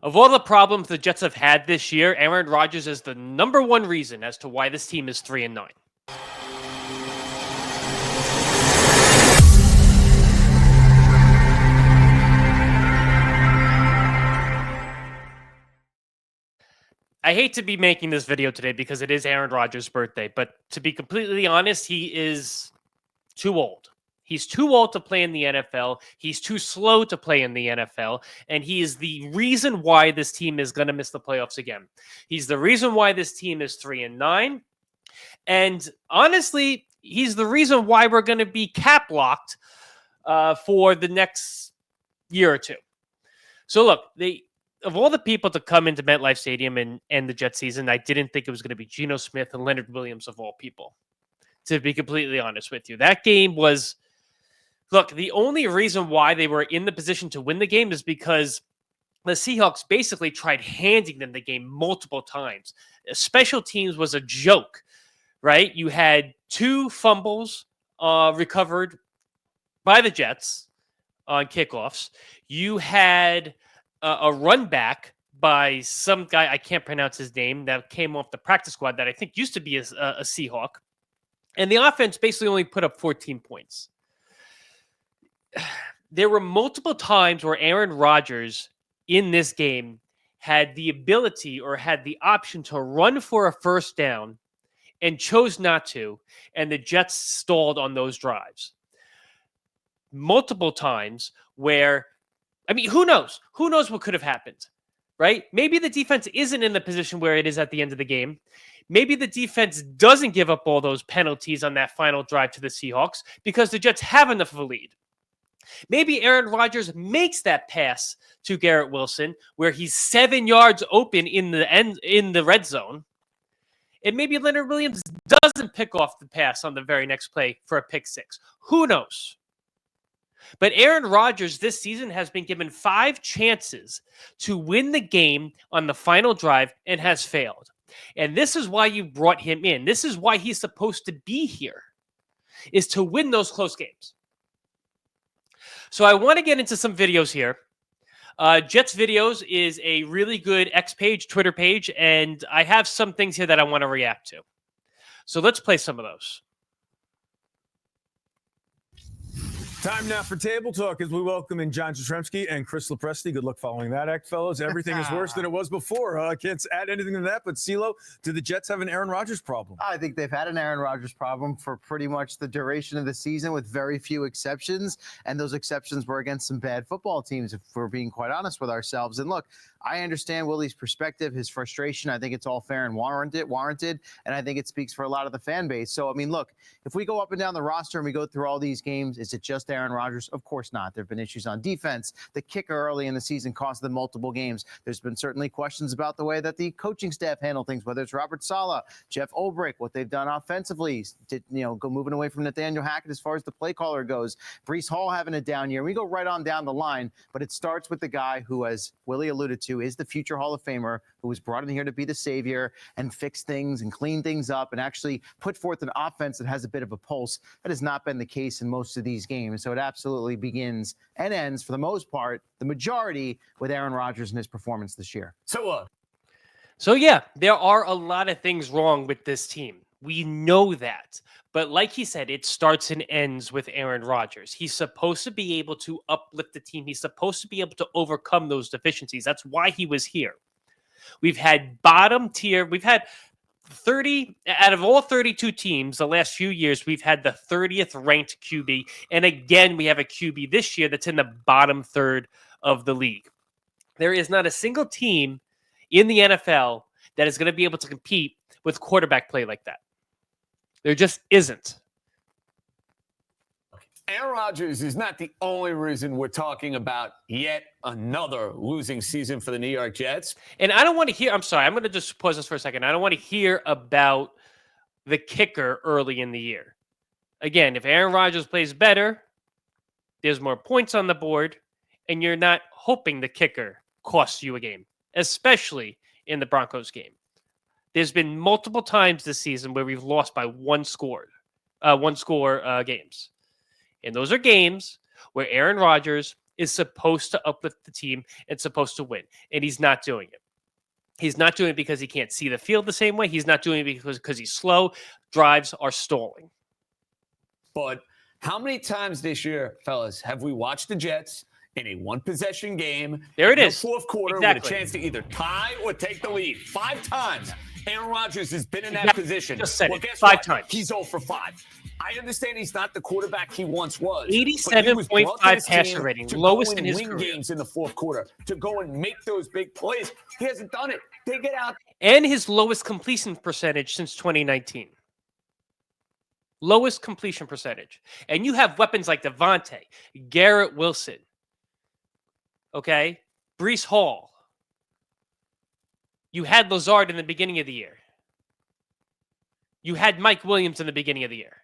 Of all the problems the Jets have had this year, Aaron Rodgers is the number one reason as to why this team is 3-9. I hate to be making this video today because it is Aaron Rodgers' birthday, but to be completely honest, he is too old. He's too old to play in the NFL. He's too slow to play in the NFL. And he is the reason why this team is going to miss the playoffs again. He's the reason why this team is 3-9. And honestly, he's the reason why we're going to be cap locked for the next year or two. So look, of all the people to come into MetLife Stadium and end the Jet season, I didn't think it was going to be Geno Smith and Leonard Williams of all people, to be completely honest with you. That game was, look, the only reason why they were in the position to win the game is because the Seahawks basically tried handing them the game multiple times. Special teams was a joke, right? You had 2 fumbles recovered by the Jets on kickoffs. You had a run back by some guy, I can't pronounce his name, that came off the practice squad that I think used to be a Seahawk. And the offense basically only put up 14 points. There were multiple times where Aaron Rodgers in this game had the ability or had the option to run for a first down and chose not to, and the Jets stalled on those drives. Multiple times where, I mean, who knows? Who knows what could have happened, right? Maybe the defense isn't in the position where it is at the end of the game. Maybe the defense doesn't give up all those penalties on that final drive to the Seahawks because the Jets have enough of a lead. Maybe Aaron Rodgers makes that pass to Garrett Wilson where he's 7 yards open in the red zone. And maybe Leonard Williams doesn't pick off the pass on the very next play for a pick 6. Who knows? But Aaron Rodgers this season has been given 5 chances to win the game on the final drive and has failed. And this is why you brought him in. This is why he's supposed to be here, is to win those close games. So I want to get into some videos here. Jets Videos is a really good X page, Twitter page, and I have some things here that I want to react to. So let's play some of those. Time now for Table Talk as we welcome in John Jastrzemski and Chris Lepresti. Good luck following that act, fellas. Everything is worse than it was before. I can't add anything to that, but CeeLo, do the Jets have an Aaron Rodgers problem? I think they've had an Aaron Rodgers problem for pretty much the duration of the season with very few exceptions, and those exceptions were against some bad football teams, if we're being quite honest with ourselves. And look, I understand Willie's perspective, his frustration. I think it's all fair and warranted, and I think it speaks for a lot of the fan base. So, I mean, look, if we go up and down the roster and we go through all these games, is it just Aaron Rodgers? Of course not. There have been issues on defense. The kicker early in the season cost them multiple games. There's been certainly questions about the way that the coaching staff handle things, whether it's Robert Saleh, Jeff Ulbrich, what they've done offensively, go moving away from Nathaniel Hackett as far as the play caller goes. Breece Hall having a down year. We go right on down the line, but it starts with the guy who, as Willie alluded to, is the future Hall of Famer, who was brought in here to be the savior and fix things and clean things up and actually put forth an offense that has a bit of a pulse. That has not been the case in most of these games. So it absolutely begins and ends, for the most part, the majority, with Aaron Rodgers and his performance this year. So yeah, there are a lot of things wrong with this team. We know that. But like he said, it starts and ends with Aaron Rodgers. He's supposed to be able to uplift the team. He's supposed to be able to overcome those deficiencies. That's why he was here. We've had bottom tier. We've had 30 out of all 32 teams the last few years. We've had the 30th ranked QB. And again, we have a QB this year that's in the bottom third of the league. There is not a single team in the NFL that is going to be able to compete with quarterback play like that. There just isn't. Aaron Rodgers is not the only reason we're talking about yet another losing season for the New York Jets. And I don't want to hear, I'm sorry, I'm going to just pause this for a second. I don't want to hear about the kicker early in the year. Again, if Aaron Rodgers plays better, there's more points on the board, and you're not hoping the kicker costs you a game, especially in the Broncos game. There's been multiple times this season where we've lost by one score games. And those are games where Aaron Rodgers is supposed to uplift the team and supposed to win, and he's not doing it. He's not doing it because he can't see the field the same way. He's not doing it because he's slow. Drives are stalling. But how many times this year, fellas, have we watched the Jets in a one-possession game? There it in is. The fourth quarter Exactly. with a chance to either tie or take the lead. 5 times. Aaron Rodgers has been in that position. Just said well, it. guess 5 what? times. He's 0 for 5. I understand he's not the quarterback he once was. 87.5 passer rating, lowest in his win career. games in the fourth quarter, to go and make those big plays. He hasn't done it. They get out. And his lowest completion percentage since 2019. Lowest completion percentage. And you have weapons like Devontae, Garrett Wilson, okay, Breece Hall. You had Lazard in the beginning of the year. You had Mike Williams in the beginning of the year.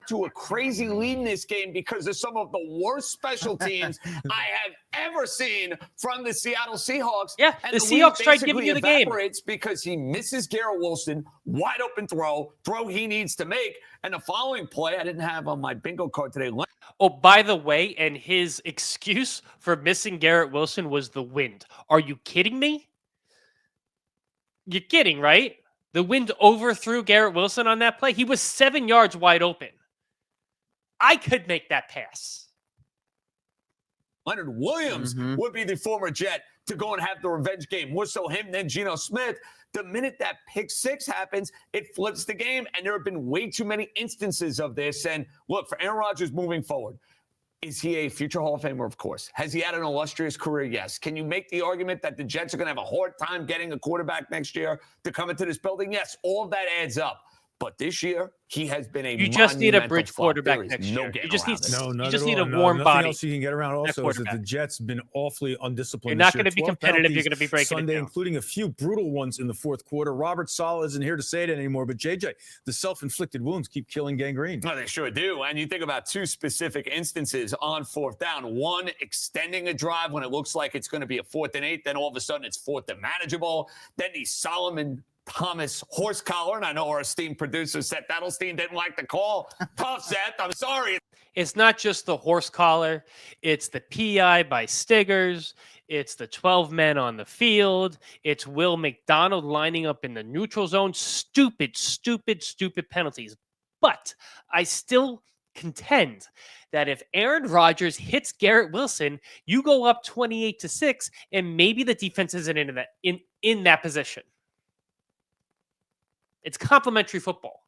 To a crazy lead in this game because of some of the worst special teams I have ever seen from the Seattle Seahawks. Yeah, and the lead Seahawks tried giving basically you the game. evaporates because he misses Garrett Wilson, wide open throw he needs to make. And the following play I didn't have on my bingo card today. Oh, by the way, and his excuse for missing Garrett Wilson was the wind. Are you kidding me? You're kidding, right? The wind overthrew Garrett Wilson on that play. He was 7 yards wide open. I could make that pass. Leonard Williams would be the former Jet to go and have the revenge game. More so him than Geno Smith. The minute that pick 6 happens, it flips the game, and there have been way too many instances of this. And look, for Aaron Rodgers moving forward, is he a future Hall of Famer? Of course. Has he had an illustrious career? Yes. Can you make the argument that the Jets are going to have a hard time getting a quarterback next year to come into this building? Yes, all of that adds up. But this year, he has been a You just need a monumental bridge flop. quarterback There is next no year. getting You just around need this. No, you just need a no, warm nothing body. else you can get around also is that the quarterback. Jets been awfully undisciplined. You're not going to be competitive. You're going to be breaking Sunday, it down. including a few brutal ones in the fourth quarter. Robert Saleh isn't here to say it anymore, but JJ, the self-inflicted wounds keep killing gangrene. No, they sure do. And you think about 2 specific instances on 4th down. One, extending a drive when it looks like it's going to be a 4th and 8. Then all of a sudden it's 4th and manageable. Then the Solomon Thomas horse collar, and I know our esteemed producer Seth Edelstein didn't like the call. Tough, Seth. I'm sorry. It's not just the horse collar. It's the PI by Stiggers. It's the 12 men on the field. It's Will McDonald lining up in the neutral zone. Stupid, stupid, stupid penalties. But I still contend that if Aaron Rodgers hits Garrett Wilson, you go up 28-6, and maybe the defense isn't in that position. It's complimentary football.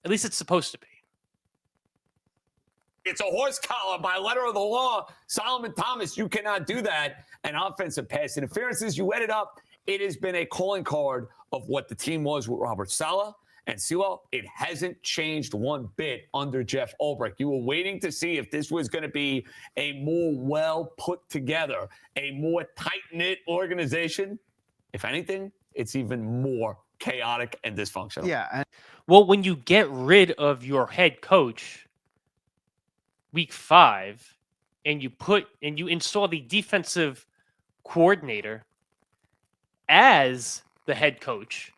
At least it's supposed to be. It's a horse collar by letter of the law. Solomon Thomas, you cannot do that. And offensive pass interferences, you ended up. It has been a calling card of what the team was with Robert Saleh and Sewell. It hasn't changed one bit under Jeff Ulbrich. You were waiting to see if this was going to be a more well put together, a more tight-knit organization. If anything, it's even more chaotic and dysfunctional. Yeah. Well, when you get rid of your head coach week 5 and you install the defensive coordinator as the head coach,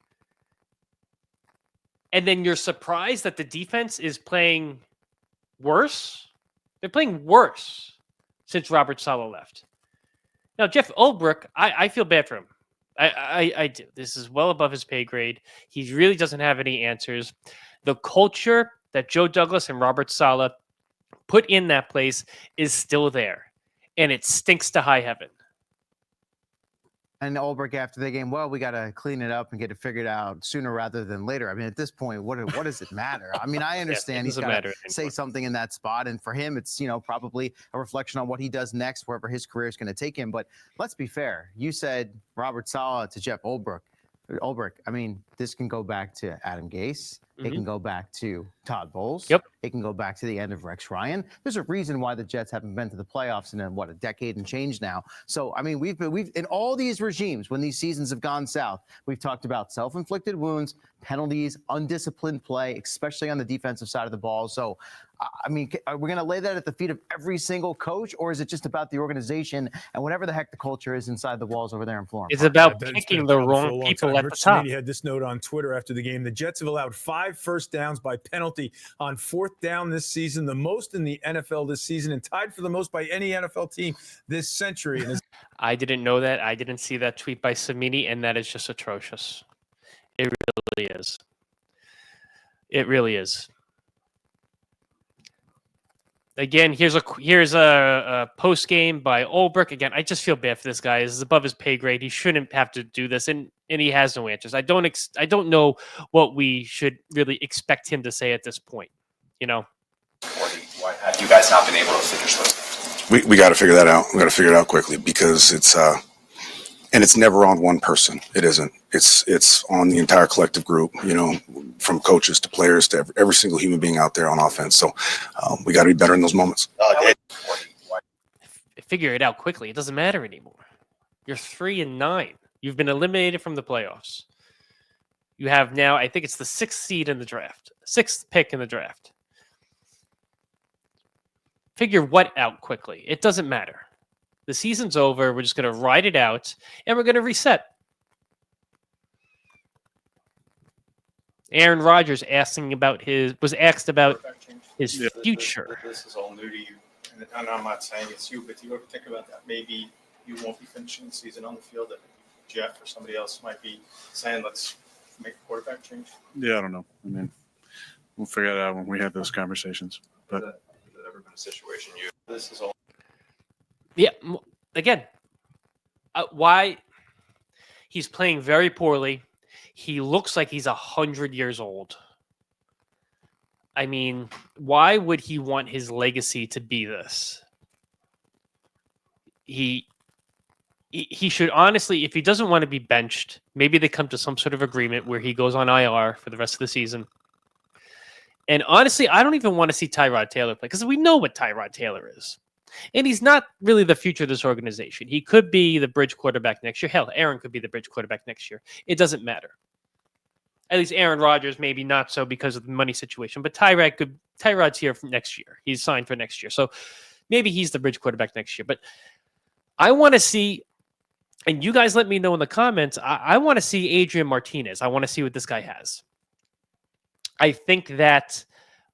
and then you're surprised that the defense is playing worse. They're playing worse since Robert Saleh left. Now, Jeff Ulbrich, I feel bad for him. I do. This is well above his pay grade. He really doesn't have any answers. The culture that Joe Douglas and Robert Saleh put in that place is still there, and it stinks to high heaven. And Ulbrich after the game, well, we got to clean it up and get it figured out sooner rather than later. I mean, at this point, what does it matter? I mean, I understand he's got to say something in that spot. And for him, it's, probably a reflection on what he does next, wherever his career is going to take him. But let's be fair. You said Robert Saleh to Jeff Ulbrich. I mean, this can go back to Adam Gase. It can go back to Todd Bowles. Yep. It can go back to the end of Rex Ryan. There's a reason why the Jets haven't been to the playoffs in a decade and change now. So, I mean, we've in all these regimes, when these seasons have gone south, we've talked about self-inflicted wounds, penalties, undisciplined play, especially on the defensive side of the ball. So I mean, are we going to lay that at the feet of every single coach, or is it just about the organization and whatever the heck the culture is inside the walls over there in Florida? It's about It's been picking a the problem for a wrong long people time. at Rich the top. Cimini had this note on Twitter after the game. The Jets have allowed 5 first downs by penalty on 4th down this season, the most in the NFL this season, and tied for the most by any NFL team this century. And I didn't know that. I didn't see that tweet by Cimini, and that is just atrocious. It really is. It really is. Again, here's a post game by Ulbrich. Again, I just feel bad for this guy. This is above his pay grade. He shouldn't have to do this, and he has no answers. I don't know what we should really expect him to say at this point. You know, why have you guys not been able to finish those games? We got to figure that out. We got to figure it out quickly because it's never on one person. It isn't. It's on the entire collective group, you know, from coaches to players to every single human being out there on offense. So we got to be better in those moments. Figure it out quickly. It doesn't matter anymore. You're 3-9. You've been eliminated from the playoffs. You have now, I think it's the 6th seed in the draft, 6th pick in the draft. Figure what out quickly. It doesn't matter. The season's over. We're just going to ride it out, and we're going to reset. Aaron Rodgers was asked about his future. This is all new to you, and I'm not saying it's you, but do you ever think about that? Maybe you won't be finishing the season on the field, that Jeff or somebody else might be saying, let's make a quarterback change? Yeah, I don't know. I mean, we'll figure it out when we have those conversations. But has that ever been a situation this is all? Yeah, again, why he's playing very poorly. He looks like he's 100 years old. I mean, why would he want his legacy to be this? He should honestly, if he doesn't want to be benched, maybe they come to some sort of agreement where he goes on IR for the rest of the season. And honestly, I don't even want to see Tyrod Taylor play because we know what Tyrod Taylor is. And he's not really the future of this organization. He could be the bridge quarterback next year. Hell, Aaron could be the bridge quarterback next year. It doesn't matter. At least Aaron Rodgers, maybe not so because of the money situation. But Tyrod's here for next year. He's signed for next year. So maybe he's the bridge quarterback next year. But I want to see, and you guys let me know in the comments, I want to see Adrian Martinez. I want to see what this guy has. I think that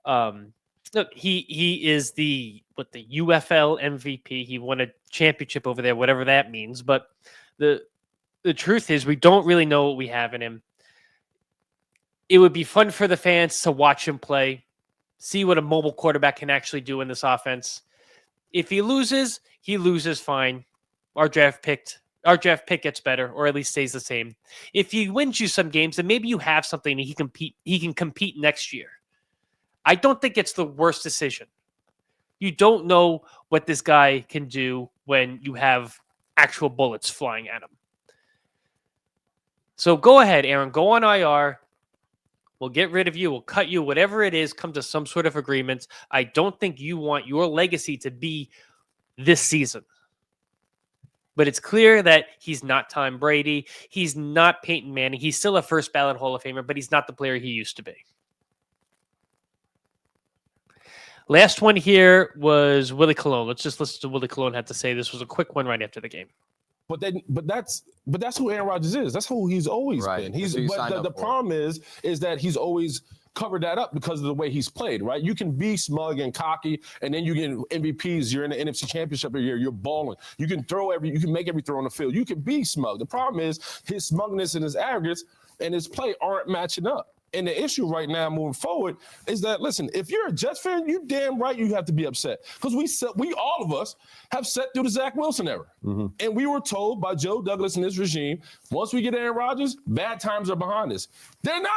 look, he is the UFL MVP. He won a championship over there, whatever that means. But the truth is, we don't really know what we have in him. It would be fun for the fans to watch him play, see what a mobile quarterback can actually do in this offense. If he loses fine. Our draft pick gets better, or at least stays the same. If he wins you some games, then maybe you have something and he can compete next year. I don't think it's the worst decision. You don't know what this guy can do when you have actual bullets flying at him. So go ahead, Aaron. Go on IR. We'll get rid of you. We'll cut you. Whatever it is, come to some sort of agreement. I don't think you want your legacy to be this season. But it's clear that he's not Tom Brady. He's not Peyton Manning. He's still a first ballot Hall of Famer, but he's not the player he used to be. Last one here was Willie Colon. Let's just listen to Willie Colon had to say. This was a quick one right after the game. But that's who Aaron Rodgers is. That's who he's always been. The problem is that he's always covered that up because of the way he's played, right? You can be smug and cocky, and then you get MVPs. You're in the NFC Championship every year. You're balling. You can make every throw on the field. You can be smug. The problem is his smugness and his arrogance and his play aren't matching up. And the issue right now moving forward is that, listen, if you're a Jets fan, you damn right you have to be upset. Because we all of us have sat through the Zach Wilson era. Mm-hmm. And we were told by Joe Douglas and his regime, once we get Aaron Rodgers, bad times are behind us. They're not.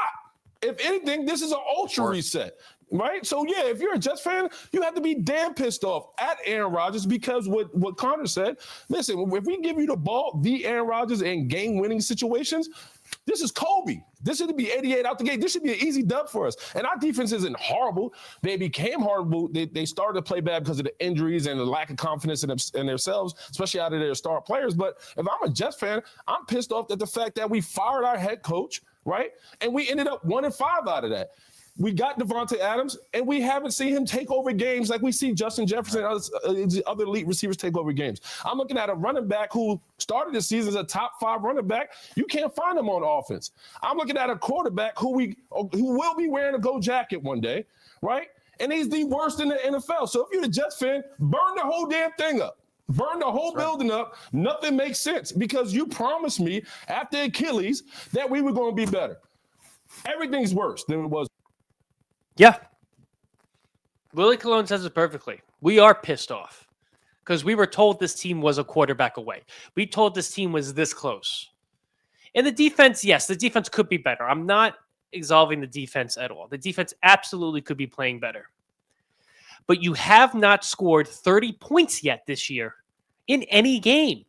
If anything, this is an ultra reset. Right? So, yeah, if you're a Jets fan, you have to be damn pissed off at Aaron Rodgers because what Connor said, listen, if we give you the ball, the Aaron Rodgers in game-winning situations, this is Kobe. This should be 88 out the gate. This should be an easy dub for us. And our defense isn't horrible. They became horrible. They started to play bad because of the injuries and the lack of confidence in themselves, especially out of their star players. But if I'm a Jets fan, I'm pissed off at the fact that we fired our head coach, right? And we ended up 1-5 out of that. We got Devontae Adams, and we haven't seen him take over games like we see Justin Jefferson and other elite receivers take over games. I'm looking at a running back who started the season as a top 5 running back. You can't find him on offense. I'm looking at a quarterback who will be wearing a go jacket one day, right? And he's the worst in the NFL. So if you're a Jets fan, burn the whole damn thing up. Burn the whole building up. Nothing makes sense because you promised me after Achilles that we were going to be better. Everything's worse than it was. Yeah. Willie Colon says it perfectly. We are pissed off because we were told this team was a quarterback away. We told this team was this close. And the defense, yes, the defense could be better. I'm not absolving the defense at all. The defense absolutely could be playing better. But you have not scored 30 points yet this year in any game.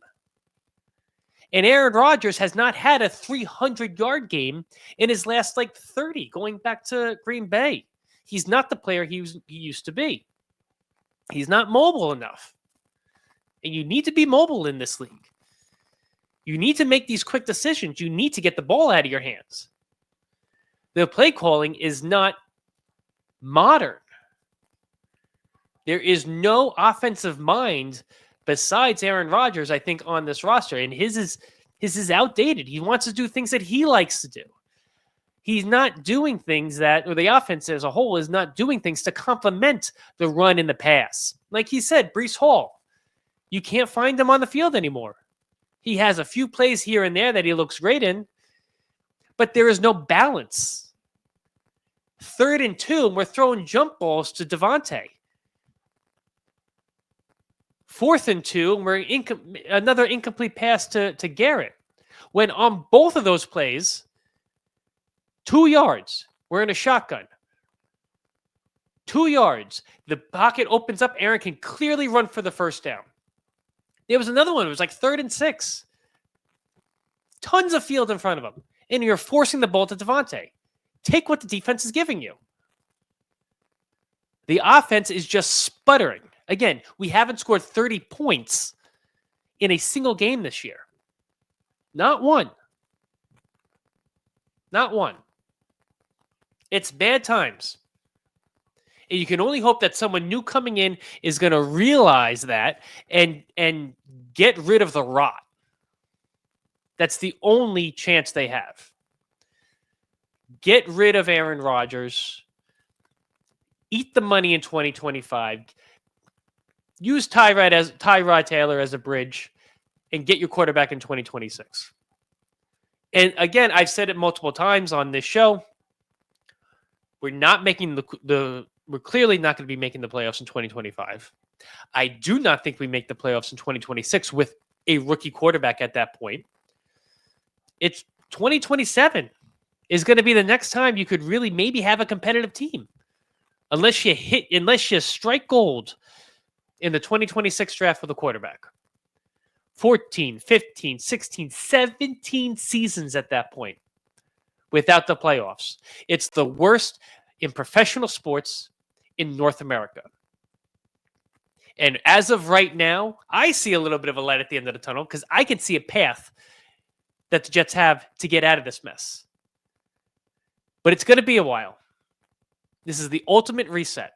And Aaron Rodgers has not had a 300-yard game in his last 30 going back to Green Bay. He's not the player he used to be. He's not mobile enough. And you need to be mobile in this league. You need to make these quick decisions. You need to get the ball out of your hands. The play calling is not modern. There is no offensive mind besides Aaron Rodgers, I think, on this roster. And his is outdated. He wants to do things that he likes to do. He's not doing things or the offense as a whole is not doing things to complement the run and the pass. Like he said, Breece Hall, you can't find him on the field anymore. He has a few plays here and there that he looks great in, but there is no balance. 3rd and 2, and we're throwing jump balls to Devontae. 4th and 2, and we're another incomplete pass to Garrett. When on both of those plays, 2 yards, we're in a shotgun. 2 yards. The pocket opens up. Aaron can clearly run for the first down. There was another one. It was 3rd and 6. Tons of field in front of him. And you're forcing the ball to Devontae. Take what the defense is giving you. The offense is just sputtering. Again, we haven't scored 30 points in a single game this year. Not one. Not one. It's bad times. And you can only hope that someone new coming in is going to realize that and get rid of the rot. That's the only chance they have. Get rid of Aaron Rodgers. Eat the money in 2025. Use Tyrod Taylor as a bridge and get your quarterback in 2026. And again, I've said it multiple times on this show. We're not making we're clearly not going to be making the playoffs in 2025. I do not think we make the playoffs in 2026 with a rookie quarterback at that point. It's 2027 is going to be the next time you could really maybe have a competitive team. Unless you strike gold in the 2026 draft for the quarterback. 14, 15, 16, 17 seasons at that point without the playoffs. It's the worst in professional sports in North America. And as of right now, I see a little bit of a light at the end of the tunnel because I can see a path that the Jets have to get out of this mess. But it's going to be a while. This is the ultimate reset.